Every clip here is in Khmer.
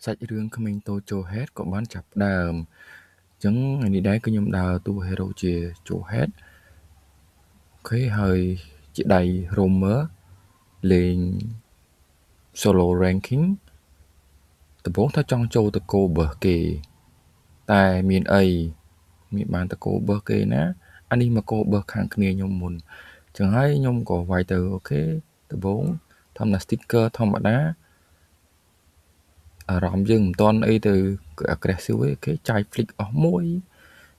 សាច់រឿងក្មេងតូចចូលហេតុក៏បានចាប់ផ្ដើមអញ្ចឹងថ្ងៃនេះដែរគឺខ្ញុំដើរតួ hero ជាចូលហេតុអូខេហើយជាដៃ roamer លេង solo ranking ដំបូងថាចង់ចូលទៅគោបើសគេតែមានអីមានបានទៅគោបើសគេណាអានេះមកគោបើសខាងគ្នាខ្ញុំមុនអញ្ចឹងហើយខ្ញុំក៏វាយទៅអូខេដំបូងធម្មតា sticker ធម្មតាអារម្មណ៍យើងមិនទាន់អីទៅគឺ aggressive ទេគេចាយ flick អស់មួយ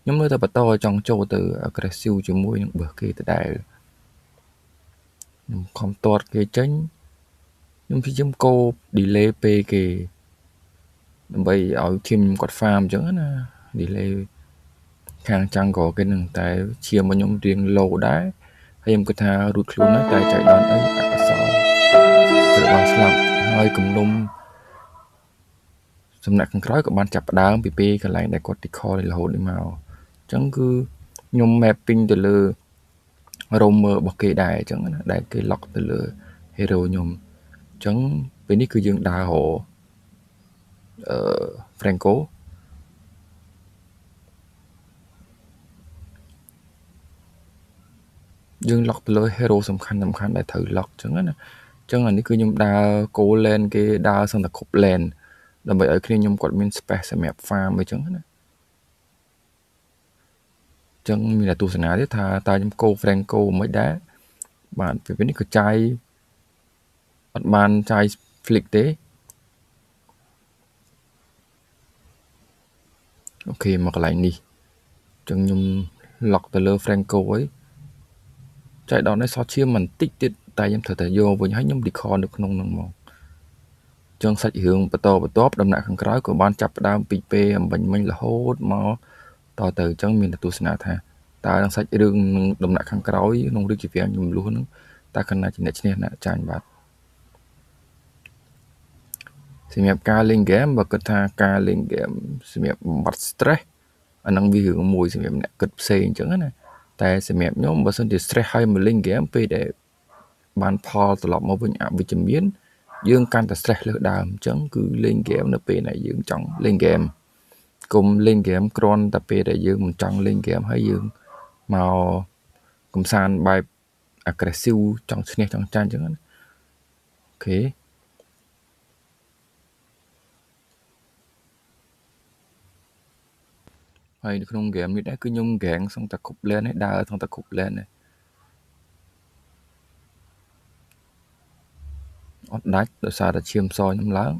ខ្ញុំនៅតែបន្តចង់ចូលទៅ aggressive ជាមួយនឹងបើសគេដដែលខ្ញុំខំទាត់គេចេញខ្ញុំព្យាយាមកោ delay ពេលគេដើម្បីឲ្យ team គាត់ farm អញ្ចឹងណា delay ខាងចាំងក៏គេនឹងតែឈាមរបស់ខ្ញុំរៀង low ដែរហើយខ្ញុំគិតថារួចខ្លួនហើយតែចៃដន្យអីអកុសលត្រូវបានស្លាប់ហើយគំនុំសំណាក់ខាងក្រោយក៏បានចាប់ផ្ដើមពីពេលកន្លែងដែលគាត់ recall រហូតនេះមកអញ្ចឹងគឺខ្ញុំ mapping ទៅលើ roamer របស់គេដែរអញ្ចឹងណាដែលគេ lock ទៅលើ hero ខ្ញុំអញ្ចឹងពេលនេះគឺយើងដើររFranco យើង lock ទៅលើ hero សំខាន់ដែលត្រូវ lock អញ្ចឹងណាអញ្ចឹងអានេះគឺខ្ញុំដើរ go lane គេដើរសឹងតែគ្រប់ lane ដើម្បីឲ្យគ្នាខ្ញុំគាត់មាន space សម្រាប់ farm អីចឹងណាចឹងមានតែទស្សនាទេថាតើខ្ញុំ go Franco មិនដែរបាទពេលនេះក៏ចាយអត់បានចាយ flick ទេអូខេមកកន្លែងនេះចឹងខ្ញុំ lock ទៅលើ Franco ហើយចៃដន្យនេះសតឈាមបន្តិចទៀតតែខ្ញុំត្រូវតែយកវិញហើយខ្ញុំ recall នៅក្នុងហ្នឹងមកចឹងសាច់រឿងបន្តបន្ទាប់ដំណាក់ខាងក្រោយក៏បានចាប់ផ្ដើមពីពេលអំបញ្ញមិញរហូតមកតទៅចឹងមានទស្សនាថាតើនឹងសាច់រឿងនឹងដំណាក់ខាងក្រោយក្នុងរឿងជីវៈខ្ញុំលុះហ្នឹងតើកណ្ណាជាអ្នកឈ្នះអ្នកចាញ់បាទសម្រាប់ការលេង game បើគិតថាការលេង game សម្រាប់បំបត្តិ stress អាហ្នឹងវារឿងមួយសម្រាប់អ្នកគិតផ្សេងអញ្ចឹងណាតែសម្រាប់ខ្ញុំបើសិនជា stress ហើយមកលេង game ពេលដែលបានផលត្រឡប់មកវិញអវិជ្ជមានយើងកាន់តែ stress លើសដើមអញ្ចឹងគឺលេង game នៅពេលដែលយើងចង់លេង game កុំលេង game គ្រាន់តែពេលដែលយើងមិនចង់លេង game ហើយយើងមកកំសាន្តបែប aggressive ចង់ឈ្នះចង់ចាញ់អញ្ចឹងណាអូខេហើយនៅក្នុង game នេះដែរគឺខ្ញុំ gang សឹងតែគ្រប់ lane ឯដើរសឹងតែគ្រប់ lane ឯអត់ដាច់ដោយសារតែឈាមសខ្ញុំឡើង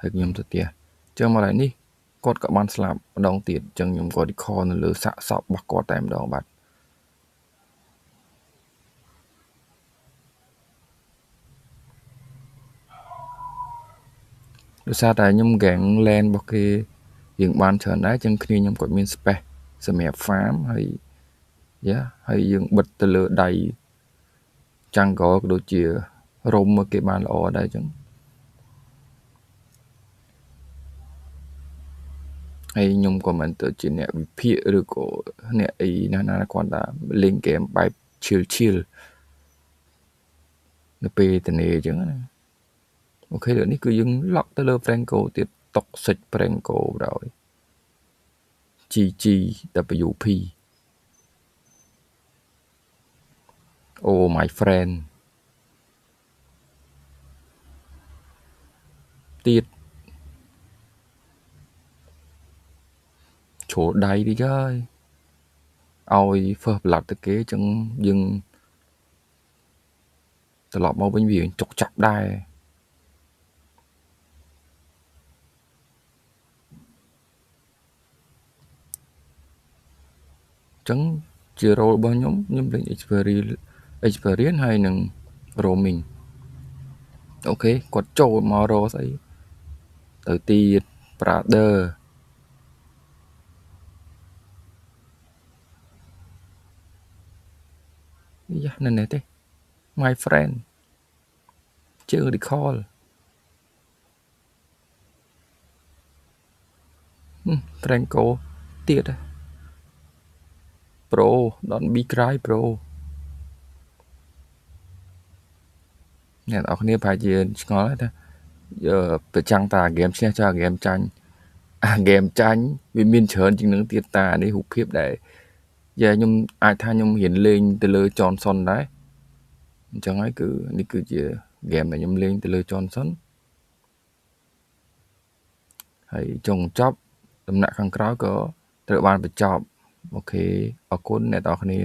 ហើយខ្ញុំទៅផ្ទះអញ្ចឹងមកឡើយនេះគាត់ក៏បានស្លាប់ម្ដងទៀតអញ្ចឹងខ្ញុំក៏ recall នៅលើសាកសពរបស់គាត់តែម្ដងបាទដោយសារតែខ្ញុំ gang lane របស់គេយើងបានច្រើនដែរអញ្ចឹងគ្នាខ្ញុំគាត់មាន space សម្រាប់ farm ហើយហើយយើងបិទទៅលើដៃ jungle ក៏ដូចជារុំមកគេបានល្អដែរអញ្ចឹងហើយខ្ញុំក៏មិនទៅជាអ្នកវិភាគឬក៏អ្នកអីណាគាត់ថាលេង game បែប chill នៅពេលទនេអញ្ចឹងណាអូខេលើនេះគឺយើង lock ទៅលើ Franco ទៀត toxic Franco បណ្ដោយ GGWP Oh my friend ទៀតជ្រុលដៃតិចហើយឲ្យ first blood ទៅគេចឹងយើងត្រឡប់មកវិញវាចុកចាប់ដែរចឹងជា role របស់ខ្ញុំលេង experience ហើយនឹង roaming អូខេគាត់ចូលមករកស្អីទៅទៀត brother យ៉ានៅនេះទេ my friend ជើង recall Franco ទៀត Bro don't be cry bro អ្នកនរគ្នាប្រហែលជាឆ្ងល់ហើយថា ប្រចាំងតាហ្គេមឈ្នះចោលហ្គេមចាញ់ហ្គេមចាញ់វាមានច្រើនជាងនឹងទៀតតានេះរូបភាពដែលខ្ញុំអាចថាខ្ញុំរៀនលេងទៅលើ Johnson ដែរអញ្ចឹងហើយគឺនេះគឺជាហ្គេមដែលខ្ញុំលេងទៅលើ Johnson ហើយចុងចប់ដំណាក់ខាងក្រោយក៏ត្រូវបានបញ្ចប់អូខេអរគុណអ្នកនរគ្នា